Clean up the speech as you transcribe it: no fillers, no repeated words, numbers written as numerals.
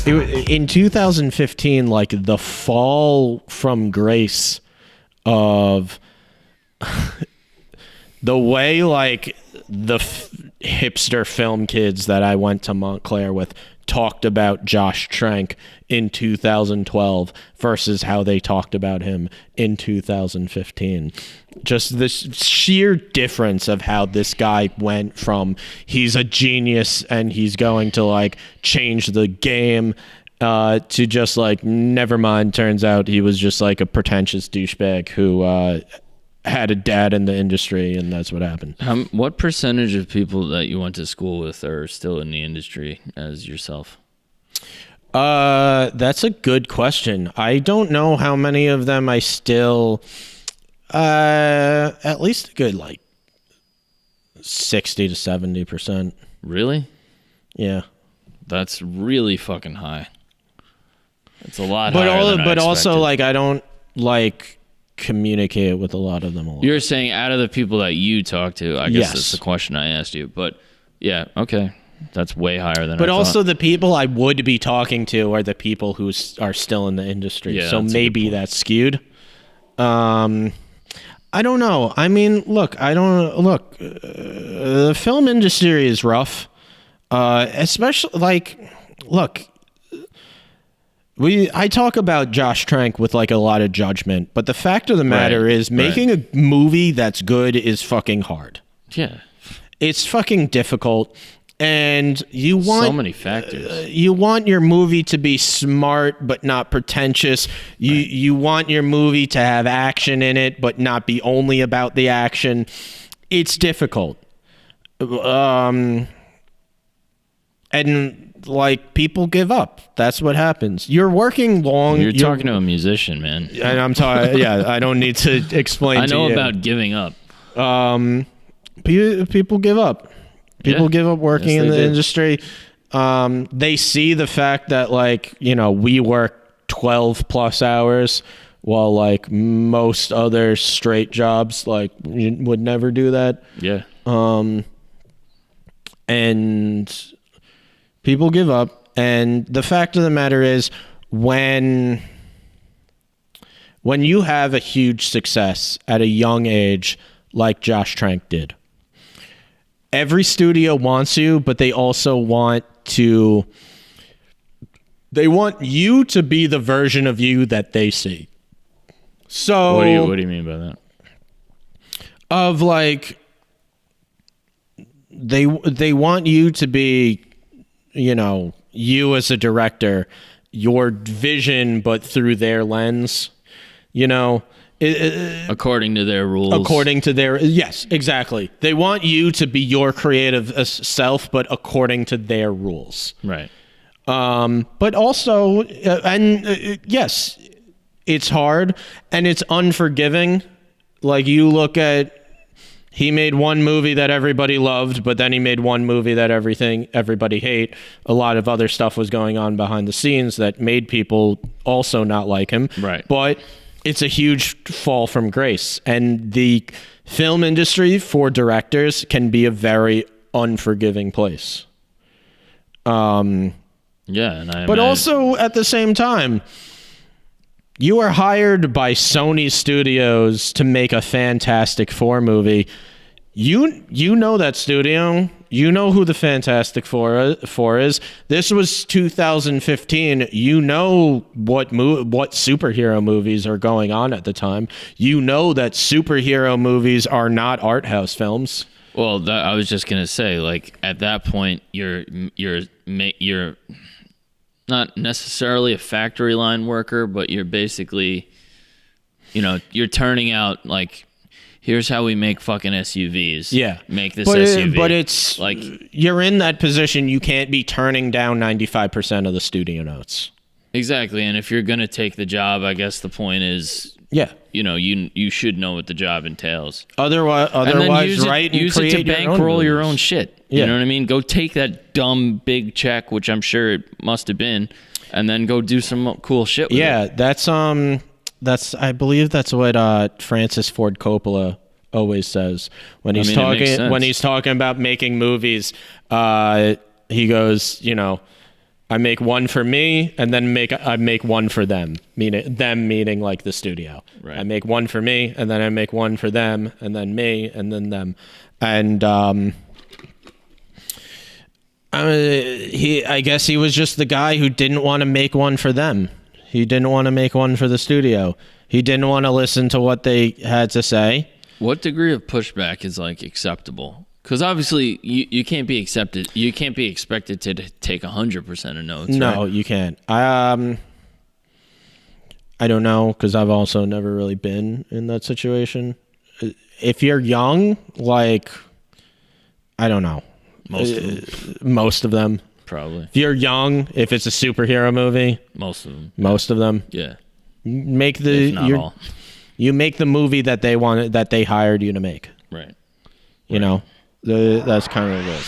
In 2015, like the fall from grace of the way like the hipster film kids that I went to Montclair with talked about Josh Trank in 2012 versus how they talked about him in 2015. Just this sheer difference of how this guy went from he's a genius and he's going to like change the game to just like, never mind, turns out he was just like a pretentious douchebag who had a dad in the industry, and that's what happened. What percentage of people that you went to school with are still in the industry as yourself? That's a good question. I don't know how many of them I still, at least a good like 60 to 70%. Really? Yeah. That's really fucking high. It's a lot but higher than I but also expected. like I don't like communicate with a lot of them a lot. You're saying out of the people that you talk to, I guess Yes. that's the question I asked you. But yeah, okay. That's way higher than I But thought. also the people I would be talking to are the people who are still in the industry. Yeah, so that's a maybe good point. that's skewed. I don't know. I mean, look, the film industry is rough. Especially like, look, I talk about Josh Trank with like a lot of judgment, but the fact of the matter is making a movie that's good is fucking hard. Yeah. It's fucking difficult. And you want so many factors. You want your movie to be smart but not pretentious. You want your movie to have action in it but not be only about the action. It's difficult. And like people give up. That's what happens. You're working long. You're talking to a musician, man. And I'm talking. Yeah, I don't need to explain. I know to you. about giving up. People give up. People give up working in the industry. They see the fact that, like, you know, we work 12 plus hours while, like, most other straight jobs, like, would never do that. Yeah. And people give up. And the fact of the matter is, when you have a huge success at a young age, like Josh Trank did, every studio wants you, but they also want you to be the version of you that they see. So what do you mean by that? Of like, they want you to be, you know, you as a director, your vision, but through their lens, you know. According to their rules. Yes, exactly. They want you to be your creative self, but according to their rules. Right. But also, yes, it's hard and it's unforgiving. Like, you look at, he made one movie that everybody loved, but then he made one movie that everybody hate. A lot of other stuff was going on behind the scenes that made people also not like him. Right. But it's a huge fall from grace. And the film industry for directors can be a very unforgiving place. Yeah, but also at the same time, you are hired by Sony Studios to make a Fantastic Four movie. You know that studio. You know who the Fantastic Four is. This was 2015. You know what superhero movies are going on at the time. You know that superhero movies are not art house films. Well, I was just gonna say, like, at that point, you're not necessarily a factory line worker, but you're basically, you know, you're turning out, like, here's how we make fucking SUVs. Yeah. Make this SUV. But it's like, you're in that position. You can't be turning down 95% of the studio notes. Exactly. And if you're going to take the job, I guess the point is, yeah, you know, you should know what the job entails. Otherwise, use it to bankroll your own shit. Yeah. You know what I mean? Go take that dumb big check, which I'm sure it must have been, and then go do some cool shit with it. Yeah, that's I believe that's what Francis Ford Coppola always says when he's talking about making movies. He goes, you know, I make one for me, and then I make one for them, meaning like the studio. Right. I make one for me, and then I make one for them, and then me, and then them. And I guess he was just the guy who didn't want to make one for them. He didn't want to make one for the studio. He didn't want to listen to what they had to say. What degree of pushback is like acceptable? Because obviously you can't be accepted. You can't be expected to take 100% of notes. No, right? You can't. I don't know, because I've also never really been in that situation. If you're young, like, I don't know. Most of them. Probably. If you're young, if it's a superhero movie, Most of them. most of them. Yeah. Make If not all. You make the movie that they wanted, that they hired you to make. Right. You know, that's kind of what it is.